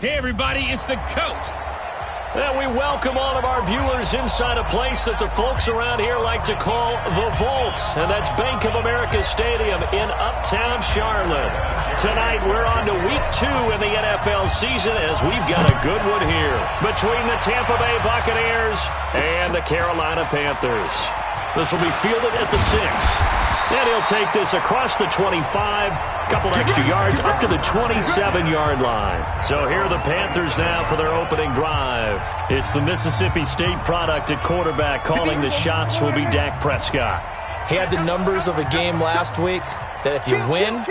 Hey, everybody, it's the coach. And we welcome all of our viewers inside a place that the folks around here like to call the Vault. And that's Bank of America Stadium in Uptown Charlotte. Tonight, we're on to Week 2 in the NFL season as we've got a good one here between the Tampa Bay Buccaneers and the Carolina Panthers. This will be fielded at the 6. And he'll take this across the 25, couple extra yards up to the 27-yard line. So here are the Panthers now for their opening drive. It's the Mississippi State product at quarterback. Calling the shots will be Dak Prescott. He had the numbers of a game last week that if you win,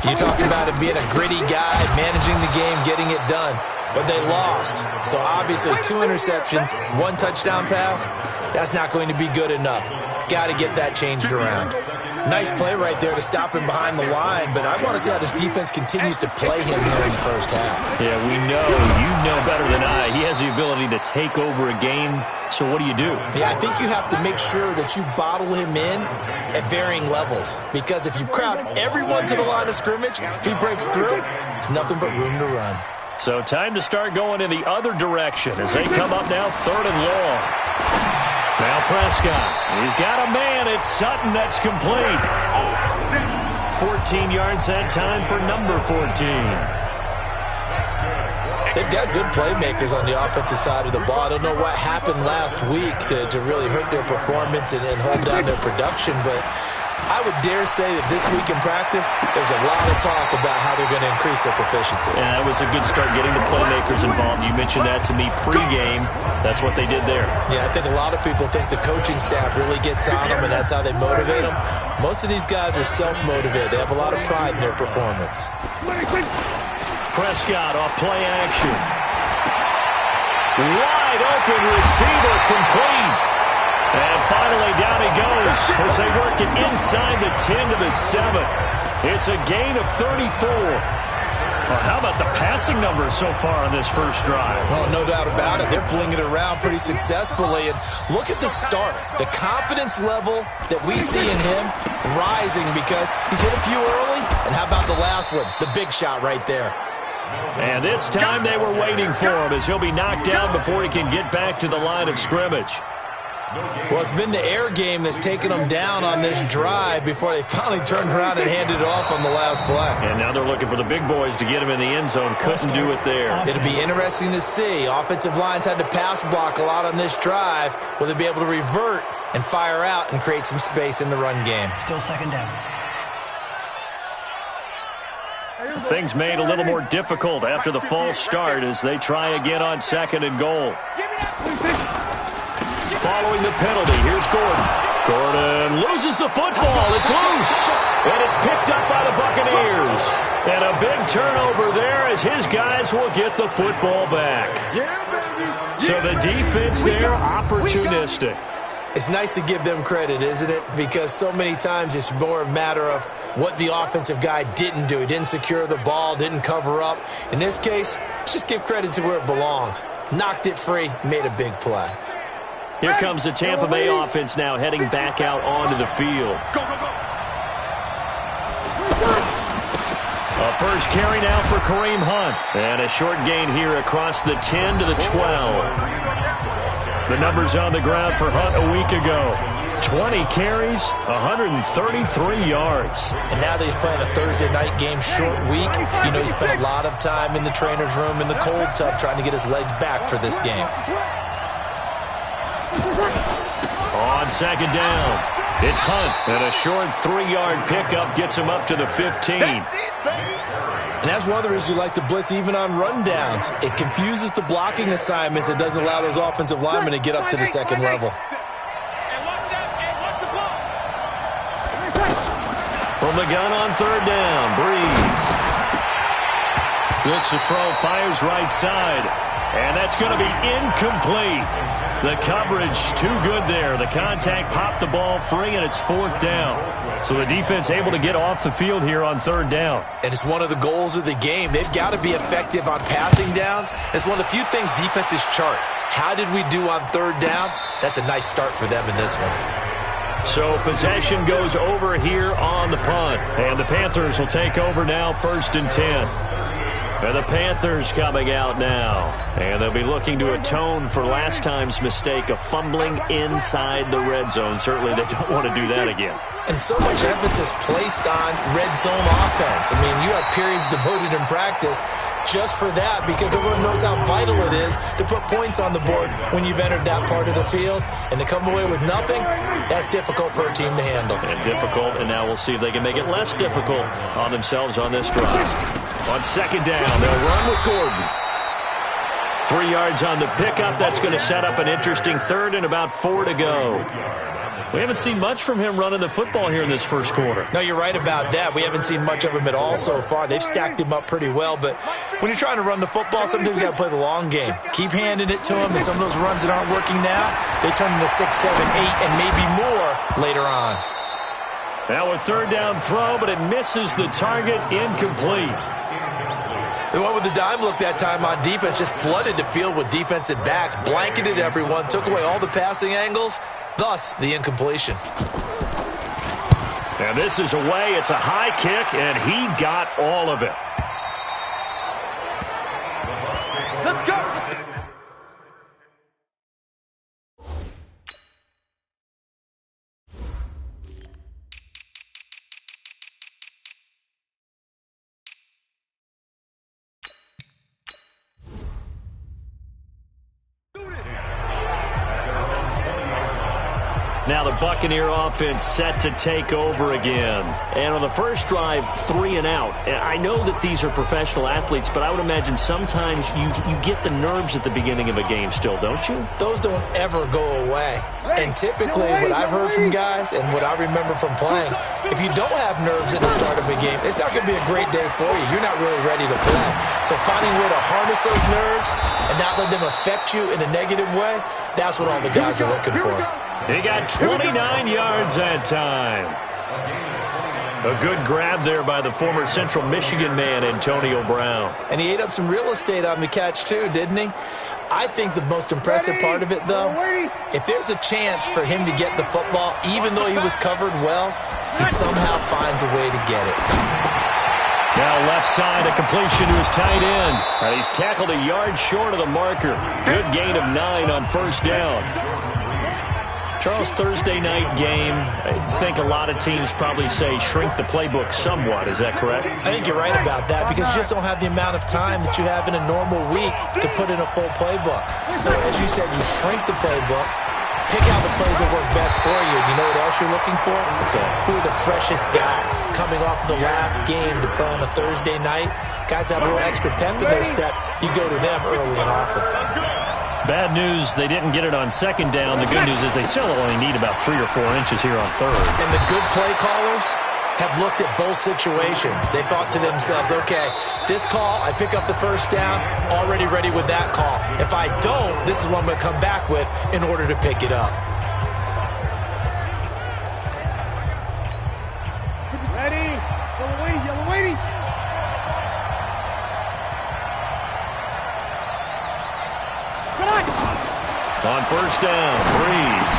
you're talking about him being a gritty guy, managing the game, getting it done. But they lost. So obviously 2 interceptions, 1 touchdown pass, that's not going to be good enough. Got to get that changed around. Nice play right there to stop him behind the line, but I want to see how this defense continues to play him here in the first half. Yeah, we know. You know better than I. He has the ability to take over a game, so what do you do? Yeah, I think you have to make sure that you bottle him in at varying levels, because if you crowd everyone to the line of scrimmage, if he breaks through, there's nothing but room to run. So time to start going in the other direction as they come up now 3rd and long. Now Prescott, he's got a man. It's Sutton that's complete. 14 yards that time for number 14. They've got good playmakers on the offensive side of the ball. I don't know what happened last week to really hurt their performance and hold down their production, but I would dare say that this week in practice, there's a lot of talk about how they're going to increase their proficiency. Yeah, that was a good start getting the playmakers involved. You mentioned that to me pregame. That's what they did there. Yeah, I think a lot of people think the coaching staff really gets on them, and that's how they motivate them. Most of these guys are self-motivated. They have a lot of pride in their performance. Prescott off play action. Wide open receiver complete. And finally, down he goes as they work it inside the 10 to the 7. It's a gain of 34. Well, how about the passing numbers so far on this first drive? Well, no doubt about it. They're flinging it around pretty successfully. And look at the start. The confidence level that we see in him rising because he's hit a few early. And how about the last one? The big shot right there. And this time they were waiting for him as he'll be knocked down before he can get back to the line of scrimmage. Well, it's been the air game that's taken them down on this drive before they finally turned around and handed it off on the last play. And now they're looking for the big boys to get him in the end zone. Couldn't do it there. It'll be interesting to see. Offensive lines had to pass block a lot on this drive. Will they be able to revert and fire out and create some space in the run game? Still 2nd down. Things made a little more difficult after the false start as they try again on 2nd and goal. Following the penalty, here's Gordon. Gordon loses the football. It's loose. And it's picked up by the Buccaneers. And a big turnover there as his guys will get the football back. So the defense there, opportunistic. It's nice to give them credit, isn't it? Because so many times it's more a matter of what the offensive guy didn't do. He didn't secure the ball, didn't cover up. In this case, let's just give credit to where it belongs. Knocked it free, made a big play. Here comes the Tampa Bay offense now heading back out onto the field. A first carry now for Kareem Hunt. And a short gain here across the 10 to the 12. The numbers on the ground for Hunt a week ago. 20 carries, 133 yards. And now that he's playing a Thursday night game, short week, you know he spent a lot of time in the trainer's room in the cold tub trying to get his legs back for this game. On 2nd down, it's Hunt, and a short 3-yard pickup gets him up to the 15. And that's one of the reasons you like to blitz even on rundowns. It confuses the blocking assignments. It doesn't allow those offensive linemen to get up to the 2nd level. From the gun on 3rd down, Breeze. Looks to throw, fires right side. And that's going to be incomplete. The coverage too good there. The contact popped the ball free, and it's 4th down. So the defense able to get off the field here on 3rd down. And it's one of the goals of the game. They've got to be effective on passing downs. It's one of the few things defenses chart. How did we do on 3rd down? That's a nice start for them in this one. So possession goes over here on the punt. And the Panthers will take over now 1st and 10. And the Panthers coming out now. And they'll be looking to atone for last time's mistake of fumbling inside the red zone. Certainly they don't want to do that again. And so much emphasis placed on red zone offense. I mean, you have periods devoted in practice just for that because everyone knows how vital it is to put points on the board when you've entered that part of the field. And to come away with nothing, that's difficult for a team to handle. And difficult, and now we'll see if they can make it less difficult on themselves on this drive. On second down, they'll run with Gordon. 3 yards on the pickup. That's going to set up an interesting third and about 4 to go. We haven't seen much from him running the football here in this first quarter. No, you're right about that. We haven't seen much of him at all so far. They've stacked him up pretty well, but when you're trying to run the football, sometimes you got to play the long game. Keep handing it to him, and some of those runs that aren't working now, they turn into 6, 7, 8, and maybe more later on. Now a third down throw, but it misses the target, incomplete. The one with the dime look that time on defense just flooded the field with defensive backs, blanketed everyone, took away all the passing angles, thus the incompletion. And this is away. It's a high kick, and he got all of it. Let's go. Now the Buccaneer offense set to take over again. And on the first drive, 3 and out. I know that these are professional athletes, but I would imagine sometimes you get the nerves at the beginning of a game still, don't you? Those don't ever go away. And typically what I've heard from guys and what I remember from playing, if you don't have nerves at the start of a game, it's not going to be a great day for you. You're not really ready to play. So finding a way to harness those nerves and not let them affect you in a negative way, that's what all the guys are looking for. He got 29 yards that time. A good grab there by the former Central Michigan man, Antonio Brown. And he ate up some real estate on the catch too, didn't he? I think the most impressive part of it, though, if there's a chance for him to get the football, even though he was covered well, he somehow finds a way to get it. Now left side, a completion to his tight end. And he's tackled a yard short of the marker. Good gain of 9 on first down. Charles, Thursday night game, I think a lot of teams probably say shrink the playbook somewhat. Is that correct? I think you're right about that because you just don't have the amount of time that you have in a normal week to put in a full playbook. So as you said, you shrink the playbook, pick out the plays that work best for you. You know what else you're looking for? What's that? Who are the freshest guys coming off the last game to play on a Thursday night? Guys have a little extra pep in their step. You go to them early and often. Bad news, they didn't get it on second down. The good news is they still only need about 3 or 4 inches here on third. And the good play callers have looked at both situations. They thought to themselves, okay, this call, I pick up the first down, already ready with that call. If I don't, this is what I'm going to come back with in order to pick it up. Ready. Yellow waiting. On first down, Breeze.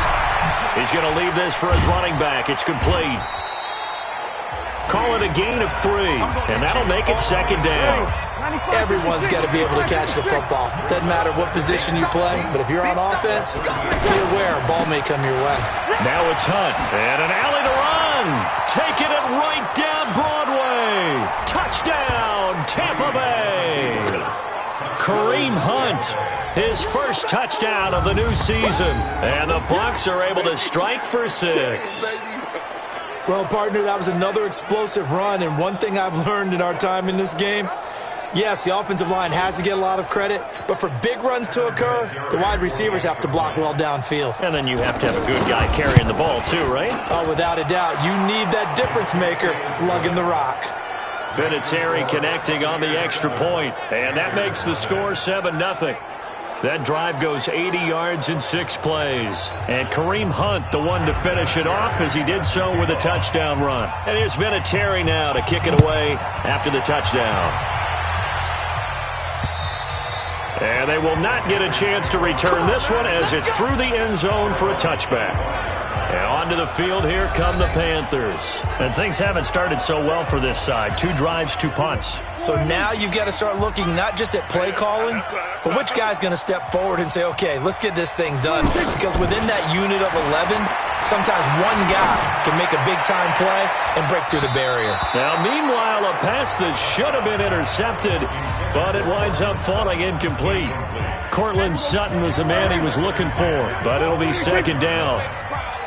He's going to leave this for his running back. It's complete. Call it a gain of 3, and that'll make it second down. Everyone's got to be able to catch the football. Doesn't matter what position you play, but if you're on offense, be aware a ball may come your way. Now it's Hunt, and an alley to run. Taking it right down Broadway. Touchdown, Tampa Bay. Kareem Hunt, his first touchdown of the new season. And the Bucs are able to strike for 6. Well, partner, that was another explosive run, and one thing I've learned in our time in this game, yes, the offensive line has to get a lot of credit, but for big runs to occur, the wide receivers have to block well downfield. And then you have to have a good guy carrying the ball too, right? Oh, without a doubt. You need that difference maker lugging the rock. Vinatieri connecting on the extra point, and that makes the score 7-0. That drive goes 80 yards in 6 plays. And Kareem Hunt, the one to finish it off, as he did so with a touchdown run. And here's Vinatieri now to kick it away after the touchdown. And they will not get a chance to return this one as it's through the end zone for a touchback. And onto the field, here come the Panthers. And things haven't started so well for this side. 2 drives, 2 punts. So now you've got to start looking not just at play calling, but which guy's going to step forward and say, okay, let's get this thing done. Because within that unit of 11, sometimes one guy can make a big-time play and break through the barrier. Now, meanwhile, a pass that should have been intercepted, but it winds up falling incomplete. Cortland Sutton was the man he was looking for, but it'll be second down.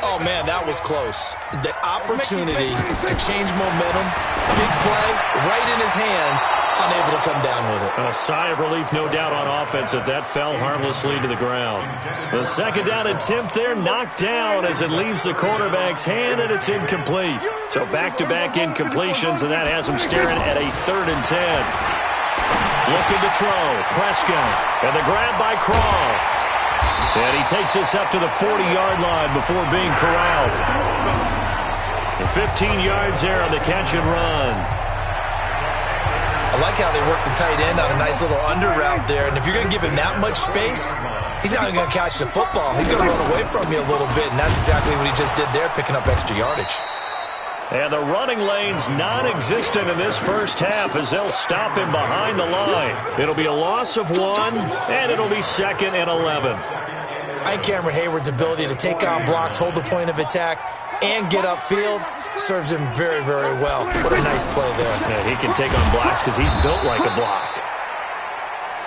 Oh, man, that was close. The opportunity to change momentum, big play, right in his hands, unable to come down with it. A sigh of relief, no doubt, on offense that fell harmlessly to the ground. The second down attempt there knocked down as it leaves the quarterback's hand, and it's incomplete. So back-to-back incompletions, and that has him staring at a 3rd and 10. Looking to throw, Prescott, and the grab by Croft. And he takes us up to the 40-yard line before being corralled. And 15 yards there on the catch and run. I like how they work the tight end on a nice little under route there. And if you're going to give him that much space, he's not even going to catch the football. He's going to run away from you a little bit, and that's exactly what he just did there, picking up extra yardage. And the running lane's non-existent in this first half as they'll stop him behind the line. It'll be a loss of 1, and it'll be 2nd and 11. I think Cameron Hayward's ability to take on blocks, hold the point of attack, and get upfield serves him very, very well. What a nice play there. Yeah, he can take on blocks because he's built like a block.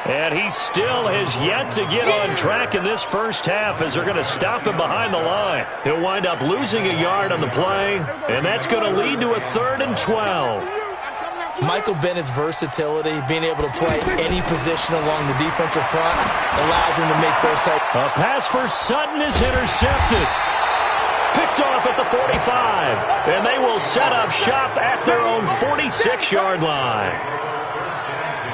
And he still has yet to get on track in this first half as they're going to stop him behind the line. He'll wind up losing a yard on the play, and that's going to lead to a 3rd and 12. Michael Bennett's versatility, being able to play any position along the defensive front, allows him to make those type. A pass for Sutton is intercepted. Picked off at the 45, and they will set up shop at their own 46-yard line.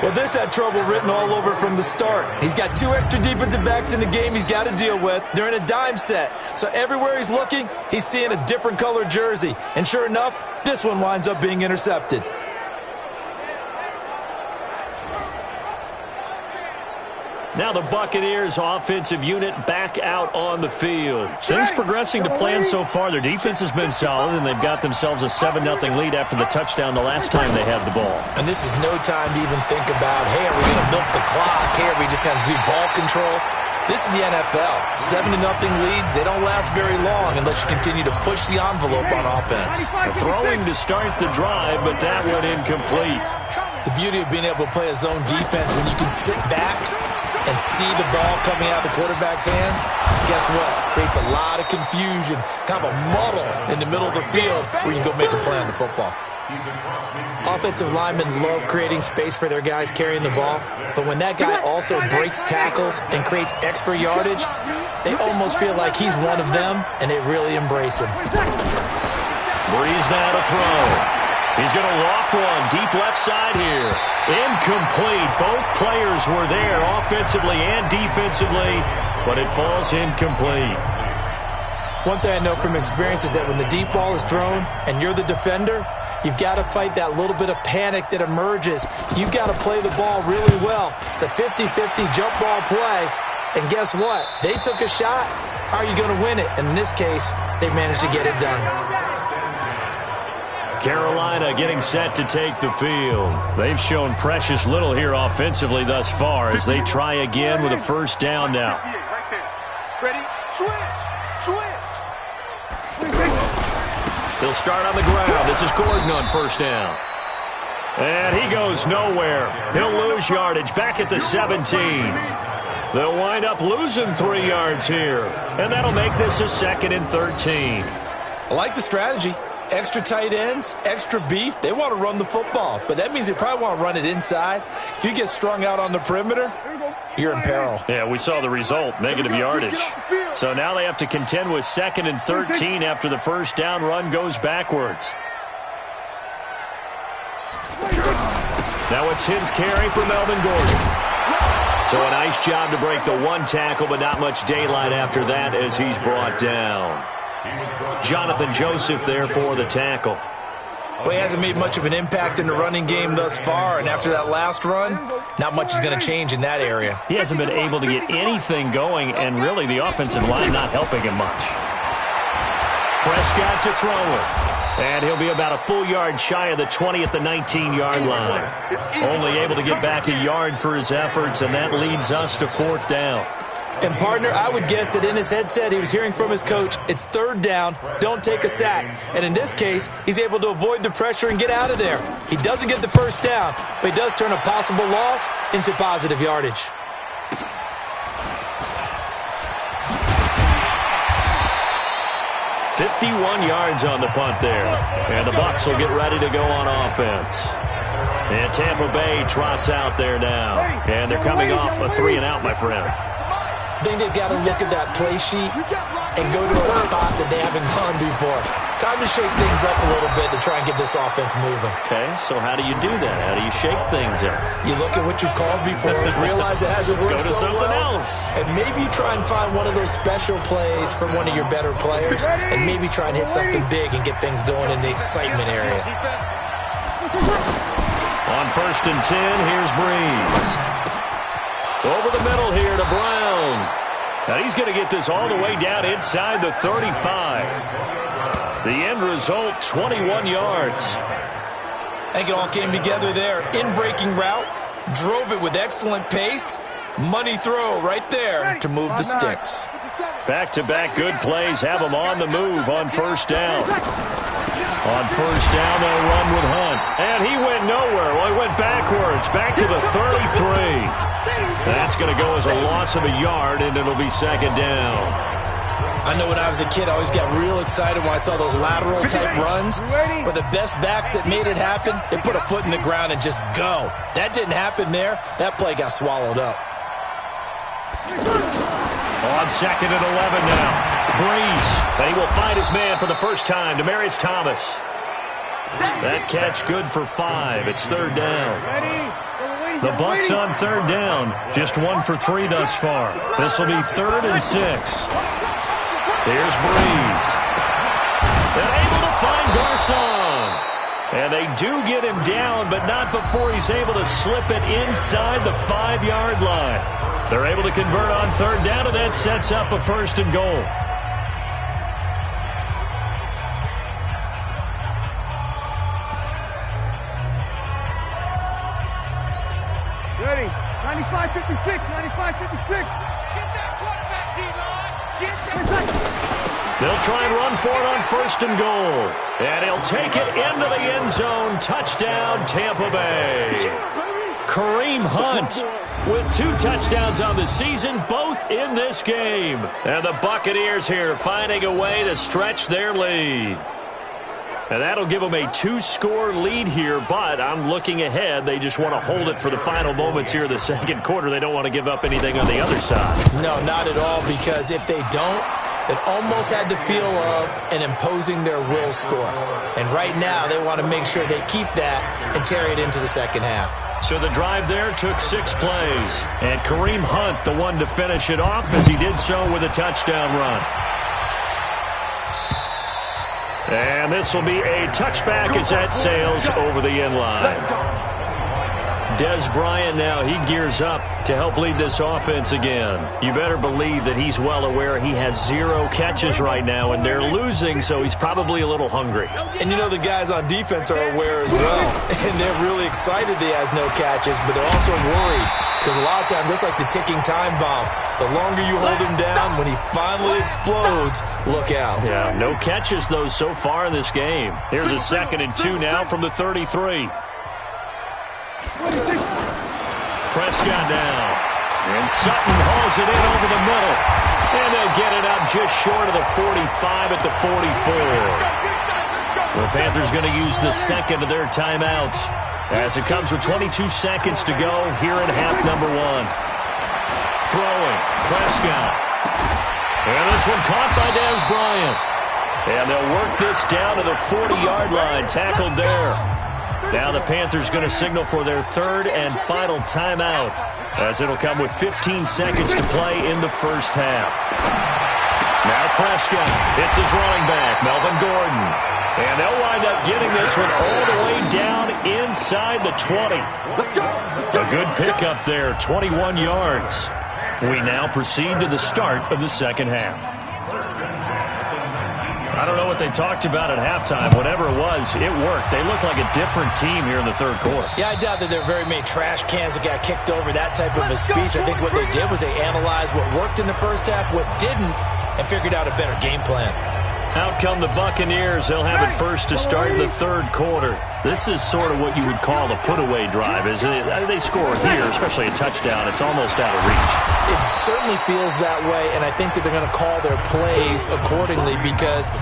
Well, this had trouble written all over it from the start. He's got 2 extra defensive backs in the game he's got to deal with. They're in a dime set. So everywhere he's looking, he's seeing a different colored jersey. And sure enough, this one winds up being intercepted. Now the Buccaneers offensive unit back out on the field. Things progressing to plan so far. Their defense has been solid, and they've got themselves a 7-0 lead after the touchdown the last time they had the ball. And this is no time to even think about, hey, are we going to milk the clock? Hey, are we just going to do ball control? This is the NFL. 7-0 leads, they don't last very long unless you continue to push the envelope on offense. Throwing to start the drive, but that one incomplete. The beauty of being able to play a zone defense when you can sit back and see the ball coming out of the quarterback's hands, guess what? Creates a lot of confusion, kind of a muddle in the middle of the field where you can go make a play on the football. Offensive linemen love creating space for their guys carrying the ball, but when that guy also breaks tackles and creates extra yardage, they almost feel like he's one of them, and they really embrace him. Breeze now to throw. He's going to loft one deep left side here. Incomplete. Both players were there offensively and defensively, but it falls incomplete. One thing I know from experience is that when the deep ball is thrown and you're the defender, you've got to fight that little bit of panic that emerges. You've got to play the ball really well. It's a 50-50 jump ball play, and guess what? They took a shot. How are you going to win it? And in this case, they managed to get it done. Carolina getting set to take the field. They've shown precious little here offensively thus far as they try again with a first down now. Ready? Switch! He'll start on the ground. This is Gordon on first down. And he goes nowhere. He'll lose yardage back at the 17. They'll wind up losing 3 yards here. And that'll make this a 2nd and 13. I like the strategy. Extra tight ends, extra beef. They want to run the football, but that means they probably want to run it inside. If you get strung out on the perimeter, you're in peril. Yeah, we saw the result, negative yardage. So now they have to contend with 2nd and 13 after the first down run goes backwards. Now a 10th carry for Melvin Gordon. So a nice job to break the 1 tackle, but not much daylight after that as he's brought down. Jonathan Joseph there for the tackle. Well, he hasn't made much of an impact in the running game thus far, and after that last run, not much is going to change in that area. He hasn't been able to get anything going, and really the offensive line not helping him much. Prescott to throw it. And he'll be about a full yard shy of the 20 at the 19-yard line. Only able to get back a yard for his efforts, and that leads us to 4th down. And, partner, I would guess that in his headset he was hearing from his coach, it's 3rd down, don't take a sack. And in this case, he's able to avoid the pressure and get out of there. He doesn't get the 1st down, but he does turn a possible loss into positive yardage. "51 yards on the punt there. And the Bucs will get ready to go on offense. And Tampa Bay trots out there now. And they're coming off a 3-and-out, my friend. I think they've got to look at that play sheet and go to a spot that they haven't gone before. Time to shake things up a little bit to try and get this offense moving. Okay, so how do you do that? How do you shake things up? You look at what you've called before, realize it hasn't worked so so something well, else. and maybe try and find one of those special plays from one of your better players, and maybe try and hit something big and get things going in the excitement area. On 1st and 10, here's Breeze. Over the middle here to Brown. Now he's going to get this all the way down inside the 35. The end result, 21 yards. I think it all came together there. In-breaking route, drove it with excellent pace. Money throw right there to move the sticks. Back-to-back good plays have him on the move on 1st down. On 1st down, they'll run with Hunt. And he went nowhere. Well, he went backwards, back to the 33. That's going to go as a loss of a yard, and it'll be 2nd down. I know when I was a kid, I always got real excited when I saw those lateral-type runs. But the best backs that made it happen, they put a foot in the ground and just go. That didn't happen there. That play got swallowed up. On 2nd and 11 now. Breeze. And he will find his man for the first time, Demaryius Thomas. That catch good for 5. It's 3rd down. The Bucs on 3rd down. Just 1 for 3 thus far. This will be 3rd and 6. Here's Breeze. And able to find Garcon. And they do get him down, but not before he's able to slip it inside the 5-yard line. They're able to convert on 3rd down, and that sets up a 1st and goal. Ready. 95-56. 95-56. Get that quarterback, D-line. Get that. They'll try and run for it on 1st and goal. And he'll take it into the end zone. Touchdown, Tampa Bay. Kareem Hunt with 2 touchdowns on the season, both in this game. And the Buccaneers here finding a way to stretch their lead. And that'll give them a 2-score lead here, but I'm looking ahead. They just want to hold it for the final moments here in the 2nd quarter. They don't want to give up anything on the other side. No, not at all, because if they don't, it almost had the feel of an imposing their will score. And right now, they want to make sure they keep that and carry it into the 2nd half. So the drive there took 6 plays. And Kareem Hunt, the one to finish it off, as he did so with a touchdown run. And this will be a touchback as that sails over the end line. Des Bryant now, he gears up to help lead this offense again. You better believe that he's well aware he has 0 catches right now, and they're losing, so he's probably a little hungry. And you know the guys on defense are aware as well. And they're really excited he has no catches, but they're also worried. Because a lot of times, that's like the ticking time bomb. The longer you hold him down, when he finally explodes, look out. Yeah, no catches, though, so far in this game. Here's a 2nd and 2 now from the 33. Prescott now. And Sutton hauls it in over the middle. And they'll get it up just short of the 45 at the 44. The Panthers going to use the 2nd of their timeouts as it comes with 22 seconds to go here in half number 1. Throwing, Prescott. And this one caught by Des Bryant. And they'll work this down to the 40-yard line, tackled there. Now the Panthers going to signal for their 3rd and final timeout, as it'll come with 15 seconds to play in the 1st half. Now Prescott hits his running back, Melvin Gordon. And they'll wind up getting this one all the way down inside the 20. A good pickup there, 21 yards. We now proceed to the start of the 2nd half. I don't know what they talked about at halftime. Whatever it was, it worked. They look like a different team here in the third quarter. Yeah, I doubt that there are very many trash cans that got kicked over, that type of a speech. I think what they did was they analyzed what worked in the first half, what didn't, and figured out a better game plan. Out come the Buccaneers. They'll have it first to start in the third quarter. This is sort of what you would call a put-away drive, isn't it? They score here, especially a touchdown. It's almost out of reach. It certainly feels that way, and I think that they're going to call their plays accordingly because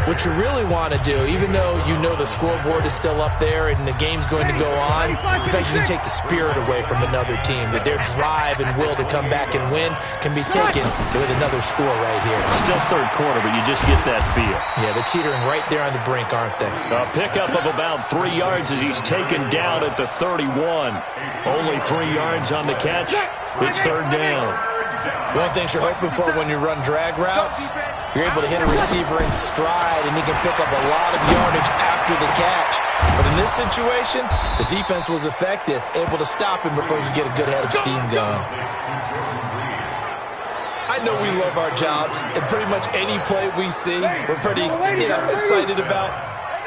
what you really want to do, even though you know the scoreboard is still up there and the game's going to go on, in fact, you can take the spirit away from another team, that their drive and will to come back and win can be taken with another score right here. Still third quarter, but you just get that feel. Yeah, they're teetering right there on the brink, aren't they? A pickup of about 3 yards as he's taken down at the 31. Only 3 yards on the catch. It's third down. One of the things you're hoping for when you run drag routes, you're able to hit a receiver in stride, and he can pick up a lot of yardage after the catch. But in this situation, the defense was effective, able to stop him before you get a good head of steam going. I know we love our jobs, and pretty much any play we see, we're pretty, excited about.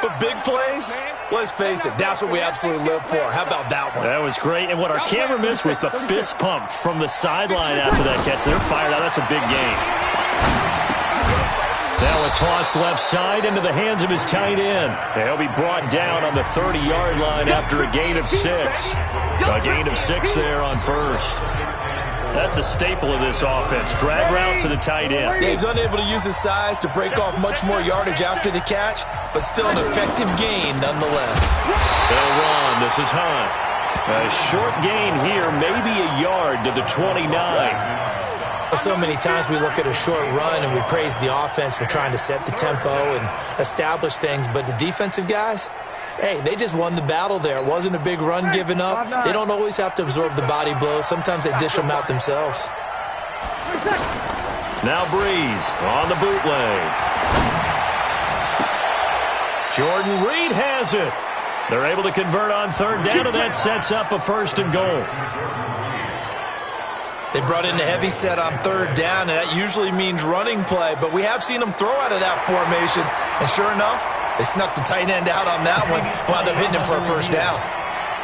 But big plays, let's face it, that's what we absolutely live for. How about that one? That was great, and what our camera missed was the fist pump from the sideline after that catch. They're fired out. That's a big gain. Now a toss left side into the hands of his tight end. He'll be brought down on the 30-yard line after a gain of 6. A gain of 6 there on first. That's a staple of this offense. Drag route to the tight end. Yeah, he's unable to use his size to break off much more yardage after the catch, but still an effective gain nonetheless. They'll run. This is Hunt. A short gain here, maybe a yard to the 29. So many times we look at a short run and we praise the offense for trying to set the tempo and establish things, but the defensive guys, hey, they just won the battle there. It wasn't a big run given up. They don't always have to absorb the body blows. Sometimes they dish them out themselves. Now Breeze on the bootleg. Jordan Reed has it. They're able to convert on third down, and that sets up a first and goal. They brought in the heavy set on third down, and that usually means running play, but we have seen them throw out of that formation, and sure enough, they snuck the tight end out on that one, wound up hitting him for a first down.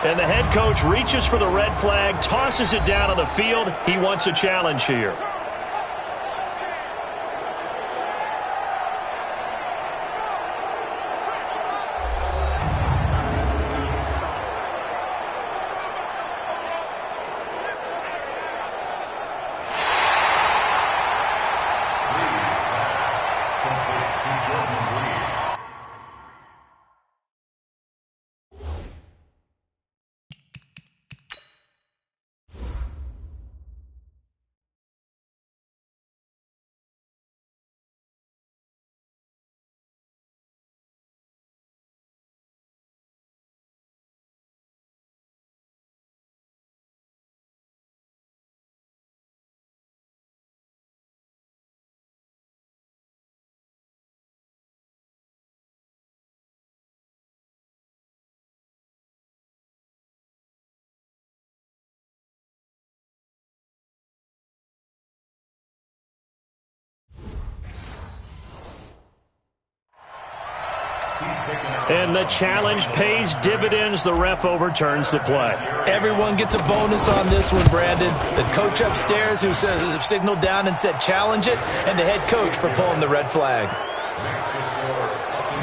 And the head coach reaches for the red flag, tosses it down on the field. He wants a challenge here. And the challenge pays dividends. The ref overturns the play. Everyone gets a bonus on this one, Brandon. The coach upstairs who signaled down and said challenge it, and the head coach for pulling the red flag.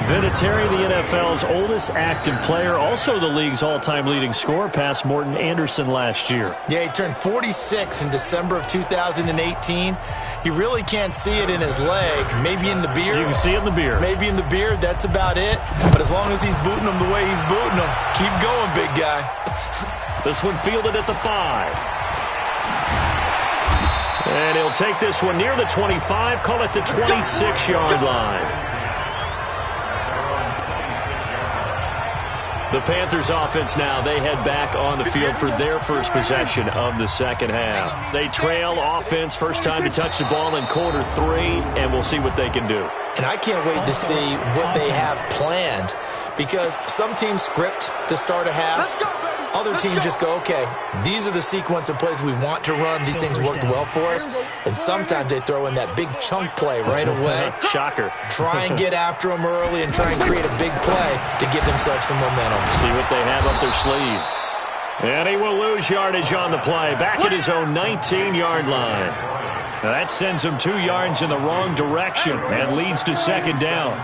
Vinatieri, the NFL's oldest active player, also the league's all-time leading scorer, past Morton Anderson last year. Yeah, he turned 46 in December of 2018. You really can't see it in his leg, maybe in the beard. You can see it in the beard. Maybe in the beard, that's about it. But as long as he's booting him the way he's booting him, keep going, big guy. This one fielded at the 5. And he'll take this one near the 25, call it the 26-yard line. The Panthers offense now, they head back on the field for their first possession of the second half. They trail offense, first time to touch the ball in quarter 3, and we'll see what they can do. And I can't wait to see what they have planned, because some teams script to start a half. Other teams just go, okay, these are the sequence of plays we want to run. These things worked well for us. And sometimes they throw in that big chunk play right away. Shocker. Try and get after them early and try and create a big play to give themselves some momentum. See what they have up their sleeve. And he will lose yardage on the play. Back at his own 19-yard line. Now that sends him 2 yards in the wrong direction and leads to second down.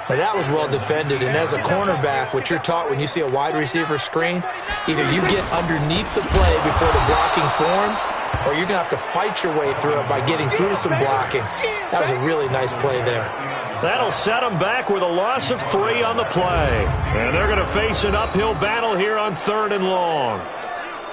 Now that was well defended, and as a cornerback, what you're taught when you see a wide receiver screen, either you get underneath the play before the blocking forms, or you're going to have to fight your way through it by getting through some blocking. That was a really nice play there. That'll set them back with a loss of 3 on the play. And they're going to face an uphill battle here on 3rd and long.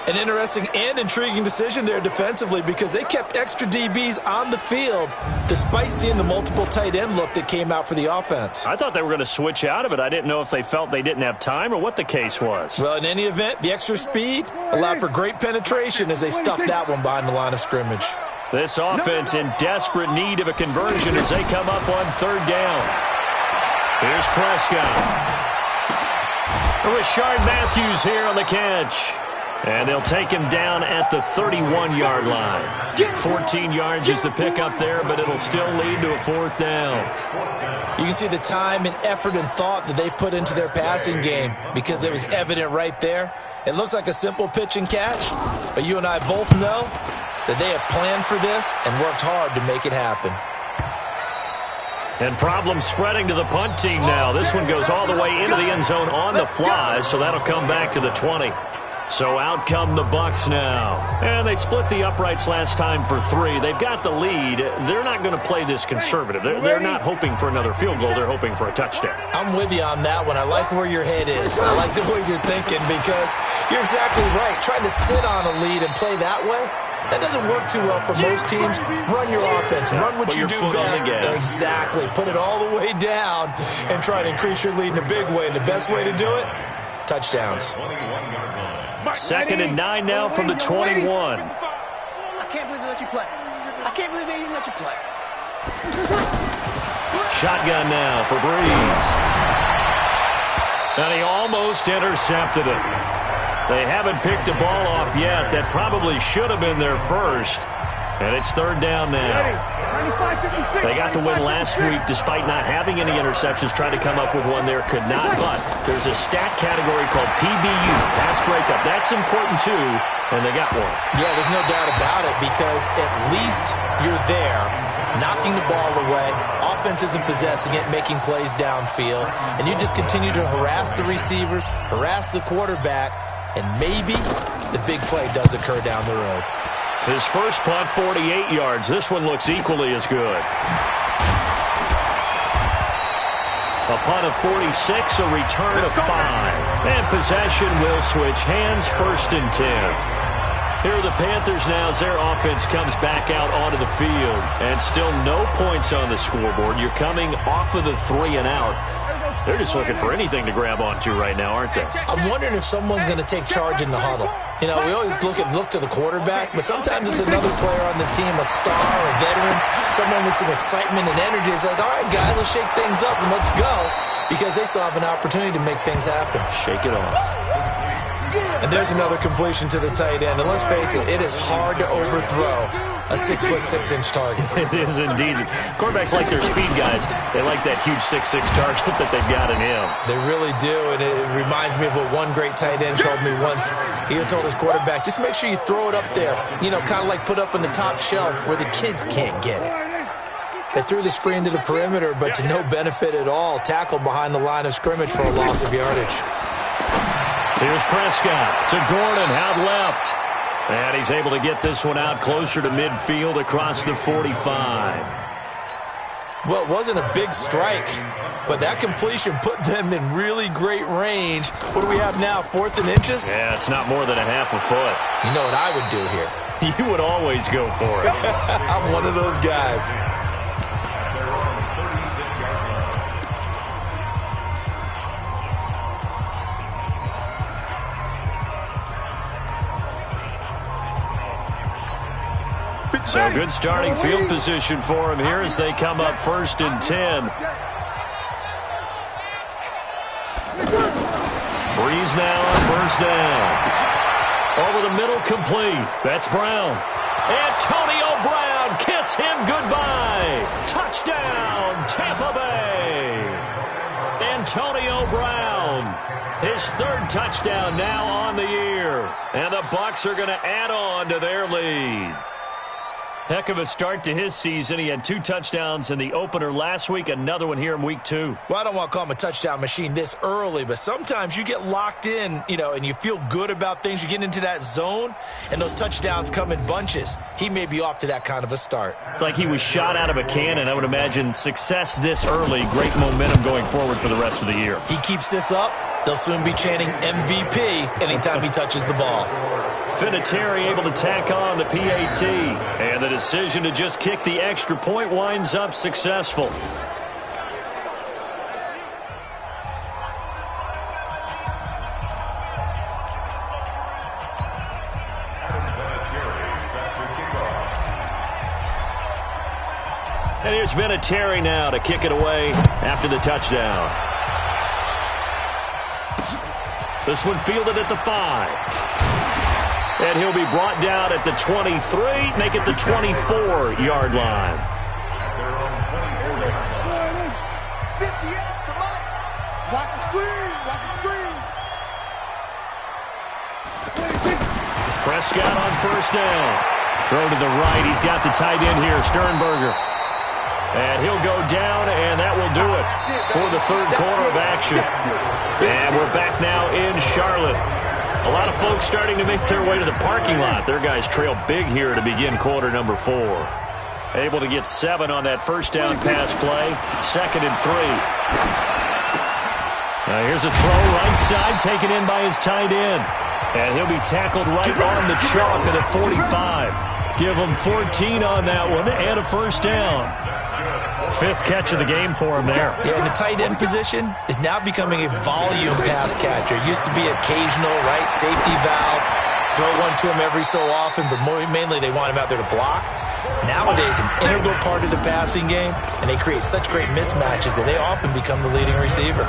An interesting and intriguing decision there defensively because they kept extra DBs on the field despite seeing the multiple tight end look that came out for the offense. I thought they were going to switch out of it. I didn't know if they felt they didn't have time or what the case was. Well, in any event, the extra speed allowed for great penetration as they stuffed that one behind the line of scrimmage. This offense in desperate need of a conversion as they come up on 3rd down. Here's Prescott. Rashard Matthews here on the catch. And they'll take him down at the 31-yard line. 14 yards is the pickup there, but it'll still lead to a 4th down. You can see the time and effort and thought that they put into their passing game because it was evident right there. It looks like a simple pitch and catch, but you and I both know that they have planned for this and worked hard to make it happen. And problems spreading to the punt team now. This one goes all the way into the end zone on the fly, so that'll come back to the 20. So out come the Bucs now. And they split the uprights last time for 3. They've got the lead. They're not going to play this conservative. They're not hoping for another field goal. They're hoping for a touchdown. I'm with you on that one. I like where your head is. I like the way you're thinking because you're exactly right. Trying to sit on a lead and play that way, that doesn't work too well for most teams. Run your offense. Run what you do best. Exactly. Put it all the way down and try to increase your lead in a big way. And the best way to do it, touchdowns. 2nd and 9 now from the 21. I can't believe they let you play. I can't believe they even let you play. Shotgun now for Breeze. And he almost intercepted it. They haven't picked a ball off yet. That probably should have been their first. And it's 3rd down now. They got the win last week despite not having any interceptions. Tried to come up with one there, could not. But there's a stat category called PBU, pass breakup. That's important too, and they got one. Yeah, there's no doubt about it because at least you're there, knocking the ball away. Offense isn't possessing it, making plays downfield. And you just continue to harass the receivers, harass the quarterback, and maybe the big play does occur down the road. His first punt, 48 yards. This one looks equally as good. A punt of 46, a return of 5. And possession will switch hands, 1st and 10. Here are the Panthers now as their offense comes back out onto the field. And still no points on the scoreboard. You're coming off of the 3 and out. They're just looking for anything to grab onto right now, aren't they? I'm wondering if someone's going to take charge in the huddle. You know, we always look to the quarterback, but sometimes it's another player on the team, a star, a veteran, someone with some excitement and energy. It's like, all right, guys, let's shake things up and let's go, because they still have an opportunity to make things happen. Shake it off. And there's another completion to the tight end. And let's face it, it is hard to overthrow a 6'6" target. It is indeed. Quarterbacks like their speed guys. They like that huge 6'6" target that they've got in him. They really do, and it reminds me of what one great tight end told me once. He told his quarterback, just make sure you throw it up there, you know, kind of like put up on the top shelf where the kids can't get it. They threw the screen to the perimeter, but to no benefit at all. Tackled behind the line of scrimmage for a loss of yardage. Here's Prescott to Gordon, out left. And he's able to get this one out closer to midfield across the 45. Well, it wasn't a big strike, but that completion put them in really great range. What do we have now, 4th and inches? Yeah, it's not more than a half a foot. You know what I would do here? You would always go for it. I'm one of those guys. So good starting field position for him here as they come up 1st and 10. Breeze now on first down. Over the middle, complete. That's Brown. Antonio Brown, kiss him goodbye. Touchdown, Tampa Bay. Antonio Brown, his third touchdown now on the year. And the Bucs are going to add on to their lead. Heck of a start to his season. He had 2 touchdowns in the opener last week, another one here in week 2. Well, I don't want to call him a touchdown machine this early, but sometimes you get locked in, and you feel good about things. You get into that zone, and those touchdowns come in bunches. He may be off to that kind of a start. It's like he was shot out of a cannon. I would imagine success this early, great momentum going forward for the rest of the year. He keeps this up, they'll soon be chanting MVP anytime he touches the ball. Vinatieri able to tack on the PAT. And the decision to just kick the extra point winds up successful. And here's Vinatieri now to kick it away after the touchdown. This one fielded at the 5. And he'll be brought down at the 23, make it the 24-yard line. 58, come on. Watch the screen, watch the screen. Prescott on first down. Throw to the right. He's got the tight end here, Sternberger. And he'll go down, and that will do it for the third quarter of action. And we're back now in Charlotte. A lot of folks starting to make their way to the parking lot. Their guys trail big here to begin quarter number 4. Able to get 7 on that first down pass play. 2nd and 3. Now here's a throw right side taken in by his tight end. And he'll be tackled right on the chalk at the 45. Give him 14 on that one and a first down. 5th catch of the game for him there. Yeah, and the tight end position is now becoming a volume pass catcher. It used to be occasional, right, safety valve, throw one to him every so often, but mainly they want him out there to block. Nowadays, an integral part of the passing game, and they create such great mismatches that they often become the leading receiver.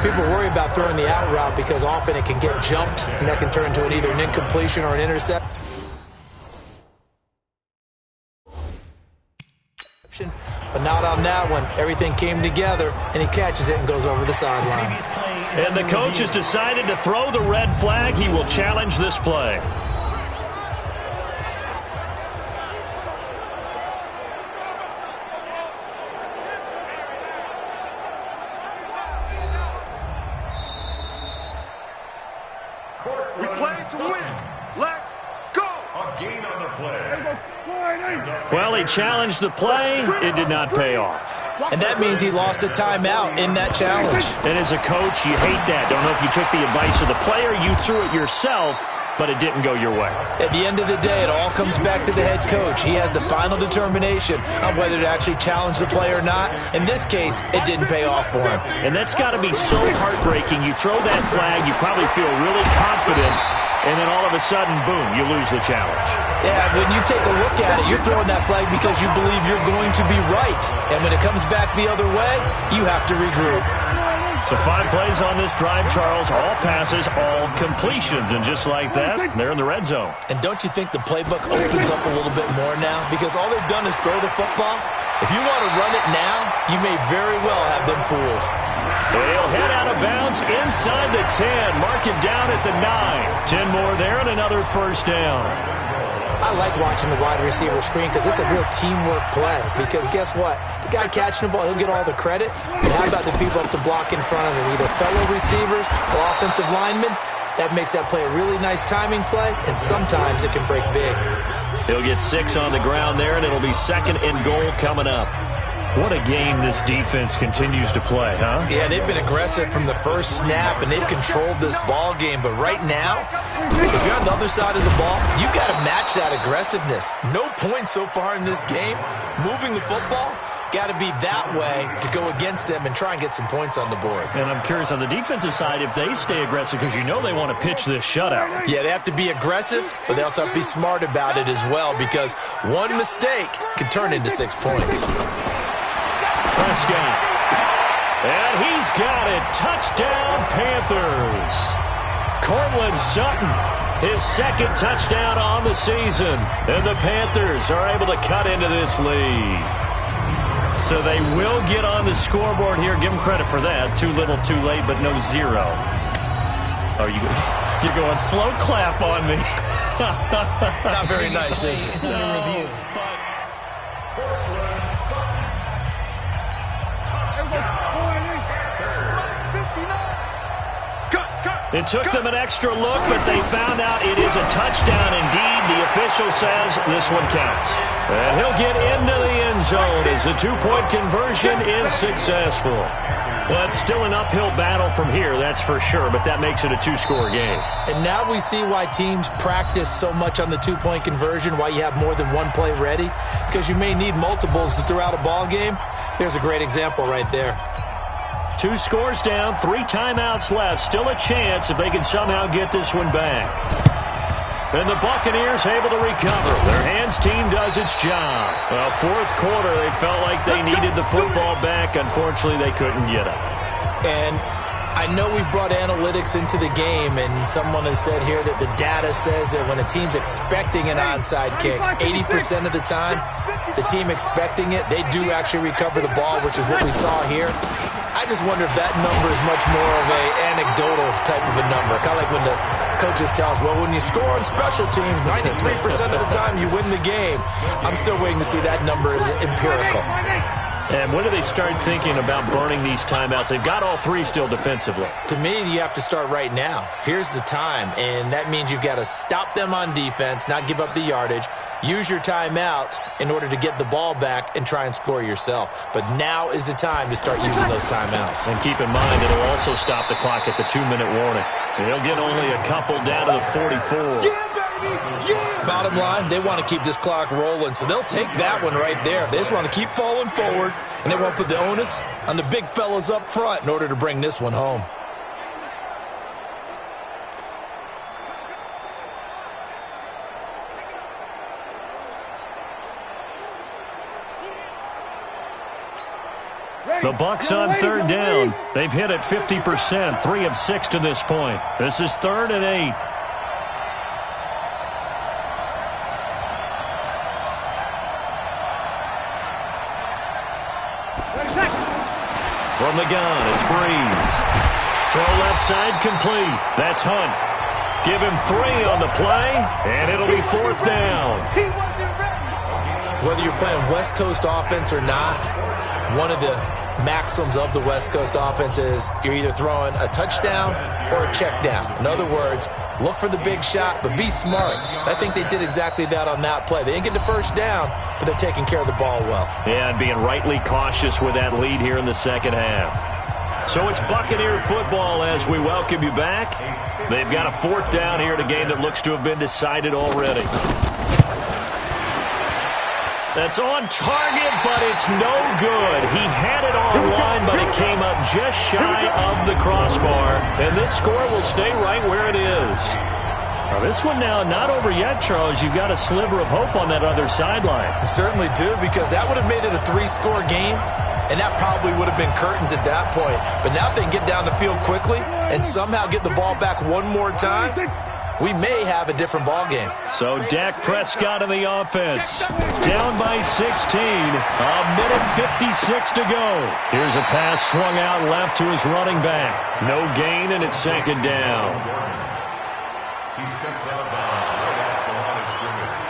People worry about throwing the out route because often it can get jumped, and that can turn into either an incompletion or an interception. But not on that one. Everything came together, and he catches it and goes over the sideline. And the coach has decided to throw the red flag. He will challenge this play. We play to win. Let go. A gain on the play. Well, he challenged the play. It did not pay off. And that means he lost a timeout in that challenge. And as a coach, you hate that. Don't know if you took the advice of the player, you threw it yourself, but it didn't go your way. At the end of the day, it all comes back to the head coach. He has the final determination on whether to actually challenge the play or not. In this case, it didn't pay off for him. And that's got to be so heartbreaking. You throw that flag, you probably feel really confident, and then all of a sudden, boom, you lose the challenge. Yeah, when you take a look at it, you're throwing that flag because you believe you're going to be right. And when it comes back the other way, you have to regroup. So 5 plays on this drive, Charles. All passes, all completions. And just like that, they're in the red zone. And don't you think the playbook opens up a little bit more now? Because all they've done is throw the football. If you want to run it now, you may very well have them fooled. They'll head out of bounds inside the 10. Mark him down at the 9. 10 more there and another first down. I like watching the wide receiver screen because it's a real teamwork play. Because guess what? The guy catching the ball, he'll get all the credit. But how about the people up to block in front of him? Either fellow receivers or offensive linemen. That makes that play a really nice timing play, and sometimes it can break big. He'll get 6 on the ground there, and it'll be 2nd and goal coming up. What a game this defense continues to play, huh? Yeah, they've been aggressive from the first snap, and they've controlled this ball game. But right now, if you're on the other side of the ball, you got to match that aggressiveness. No points so far in this game. Moving the football, got to be that way to go against them and try and get some points on the board. And I'm curious on the defensive side if they stay aggressive because you know they want to pitch this shutout. Yeah, they have to be aggressive, but they also have to be smart about it as well because one mistake can turn into 6 points. Prescott. And he's got it. Touchdown, Panthers. Courtland Sutton, his second touchdown on the season. And the Panthers are able to cut into this lead. So they will get on the scoreboard here. Give them credit for that. Too little, too late, but no zero. Oh, you're going slow clap on me. Not very nice, is it? Under review. It took them an extra look, but they found out it is a touchdown indeed. The official says this one counts. And he'll get into the end zone as the two-point conversion is successful. Well, it's still an uphill battle from here, that's for sure, but that makes it a two-score game. And now we see why teams practice so much on the two-point conversion, why you have more than one play ready, because you may need multiples to throw out a ball game. There's a great example right there. 2 scores down, 3 timeouts left. Still a chance if they can somehow get this one back. And the Buccaneers able to recover. Their hands team does its job. Well, fourth quarter, they felt like they needed the football back. Unfortunately, they couldn't get it. And I know we brought analytics into the game, and someone has said here that the data says that when a team's expecting an onside kick, 80% of the time, the team expecting it, they do actually recover the ball, which is what we saw here. I just wonder if that number is much more of a anecdotal type of a number. Kind of like when the coaches tell us, well, when you score on special teams, 93% of the time you win the game. I'm still waiting to see that number is empirical. And when do they start thinking about burning these timeouts? They've got all 3 still defensively. To me, you have to start right now. Here's the time, and that means you've got to stop them on defense, not give up the yardage, use your timeouts in order to get the ball back and try and score yourself. But now is the time to start using those timeouts. And keep in mind, it'll also stop the clock at the 2-minute warning. They'll get only a couple down to the 44. Bottom line, they want to keep this clock rolling, so they'll take that one right there. They just want to keep falling forward, and they want to put the onus on the big fellas up front in order to bring this one home. The Bucs on third down. They've hit it 50%, 3 of 6 to this point. This is 3rd and 8. From the gun, it's Breeze. Throw left side complete. That's Hunt. Give him 3 on the play, and it'll be 4th down. Whether you're playing West Coast offense or not, one of the maxims of the West Coast offense is you're either throwing a touchdown or a check down. In other words, look for the big shot, but be smart. I think they did exactly that on that play. They didn't get the first down, but they're taking care of the ball well. Yeah, and being rightly cautious with that lead here in the second half. So it's Buccaneer football as we welcome you back. They've got a 4th down here in a game that looks to have been decided already. That's on target, but it's no good. He had it on line, but it came up just shy of the crossbar. And this score will stay right where it is. Now, this one now not over yet, Charles. You've got a sliver of hope on that other sideline. You certainly do, because that would have made it a 3-score game, and that probably would have been curtains at that point. But now if they can get down the field quickly and somehow get the ball back one more time, we may have a different ball game. So Dak Prescott in the offense. Down by 16. A minute 56 to go. Here's a pass swung out left to his running back. No gain, and it's 2nd down. He steps out of bounds right at the line of scrimmage.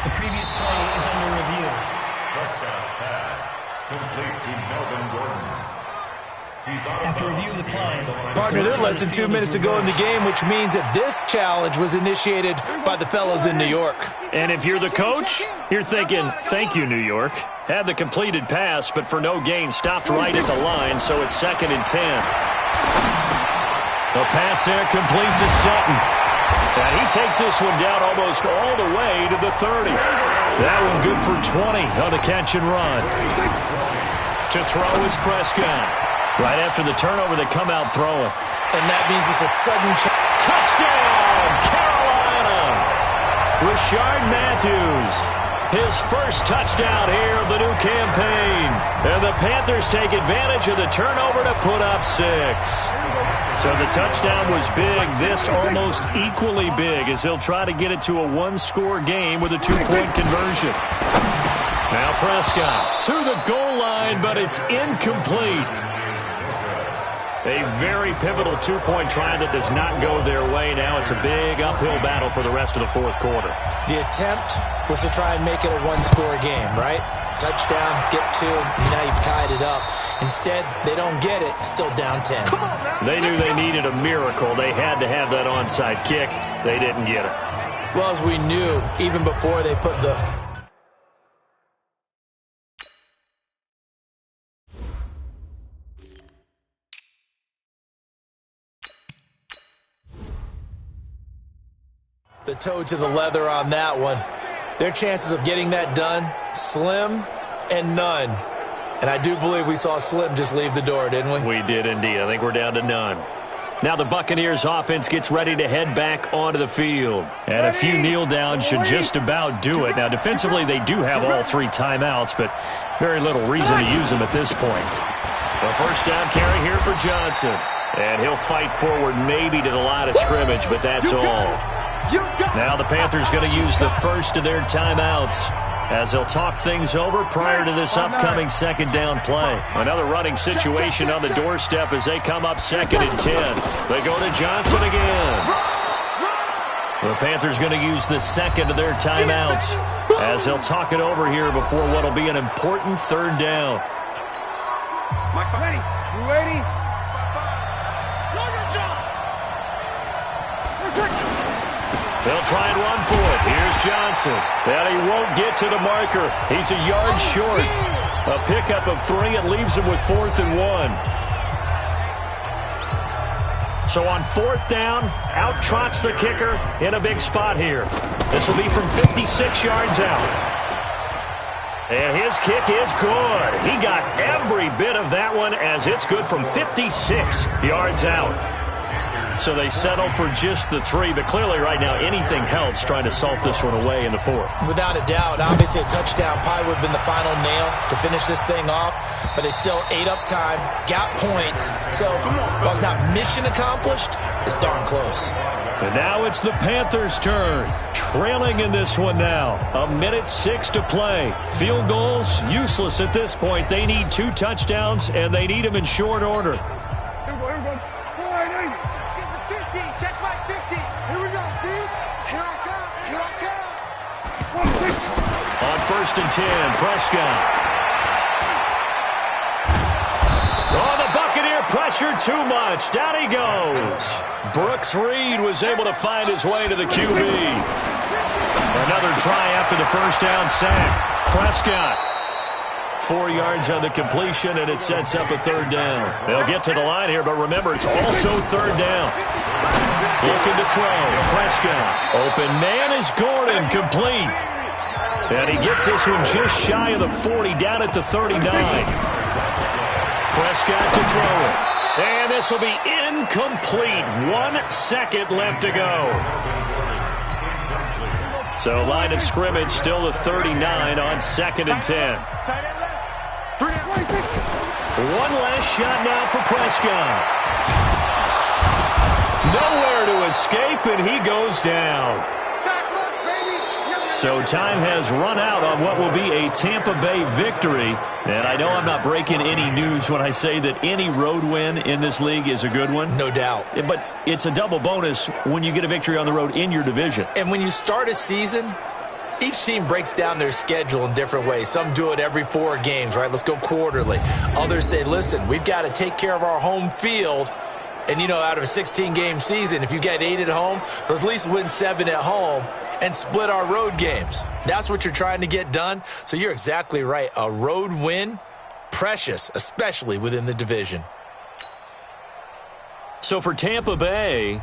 The previous play is under review. Prescott's pass complete to Melvin Gordon. After review of the play. Partner, they're less than 2 minutes to go in the game, which means that this challenge was initiated by the fellows in New York. And if you're the coach, you're thinking, thank you, New York. Had the completed pass, but for no gain, stopped right at the line, so it's 2nd and 10. The pass there complete to Sutton. And he takes this one down almost all the way to the 30. That one good for 20 on the catch and run. To throw is Prescott. Right after the turnover, they come out throwing. And that means it's a sudden touchdown, Carolina! Rashard Matthews, his first touchdown here of the new campaign. And the Panthers take advantage of the turnover to put up 6. So the touchdown was big. This almost equally big as he'll try to get it to a one-score game with a two-point conversion. Now Prescott to the goal line, but it's incomplete. A very pivotal two-point try that does not go their way. Now it's a big uphill battle for the rest of the fourth quarter. The attempt was to try and make it a one-score game, right? Touchdown, get two, now you've tied it up. Instead, they don't get it, still down 10. They knew they needed a miracle. They had to have that onside kick. They didn't get it. Well, as we knew, even before they put the... toe to the leather on that one. Their chances of getting that done, slim and none. And I do believe we saw Slim just leave the door, didn't we? We did indeed. I think we're down to none. Now the Buccaneers offense gets ready to head back onto the field. And a few kneel downs should just about do it. Now defensively they do have all three timeouts, but very little reason to use them at this point. The first down carry here for Johnson. And he'll fight forward maybe to the line of scrimmage, but that's all. Now the Panthers going to use the first of their timeouts as they'll talk things over prior to this upcoming second down play. Another running situation on the doorstep as they come up 2nd and 10. They go to Johnson again. The Panthers going to use the second of their timeouts as they'll talk it over here before what will be an important third down. You ready? They'll try and run for it. Here's Johnson. And he won't get to the marker. He's a yard short. A pickup of 3. It leaves him with 4th and 1. So on 4th down, out trots the kicker in a big spot here. This will be from 56 yards out. And his kick is good. He got every bit of that one as it's good from 56 yards out. So they settle for just the 3, but clearly right now anything helps trying to salt this one away in the 4th. Without a doubt, obviously a touchdown probably would have been the final nail to finish this thing off, but it's still ate up time, got points, so while it's not mission accomplished, it's darn close. And now it's the Panthers' turn, trailing in this one now. 1:06 to play. Field goals, useless at this point. They need 2 touchdowns, and they need them in short order. On 1st and 10, Prescott. Oh, the Buccaneer pressure too much. Down he goes. Brooks Reed was able to find his way to the QB. Another try after the first down sack. Prescott. 4 yards on the completion, and it sets up a 3rd down. They'll get to the line here, but remember, it's also 3rd down. Looking to throw. Prescott. Open man is Gordon. Complete. And he gets this one just shy of the 40, down at the 39. Prescott to throw it. And this will be incomplete. 1 second left to go. So line of scrimmage still the 39 on 2nd and 10. One last shot now for Prescott. Nowhere to escape, and he goes down. So time has run out on what will be a Tampa Bay victory. And I know I'm not breaking any news when I say that any road win in this league is a good one. No doubt. But it's a double bonus when you get a victory on the road in your division. And when you start a season, each team breaks down their schedule in different ways. Some do it every 4 games, right? Let's go quarterly. Others say, listen, we've got to take care of our home field. And, you know, out of a 16-game season, if you get 8 at home, let's at least win 7 at home and split our road games. That's what you're trying to get done. So you're exactly right. A road win, precious, especially within the division. So for Tampa Bay,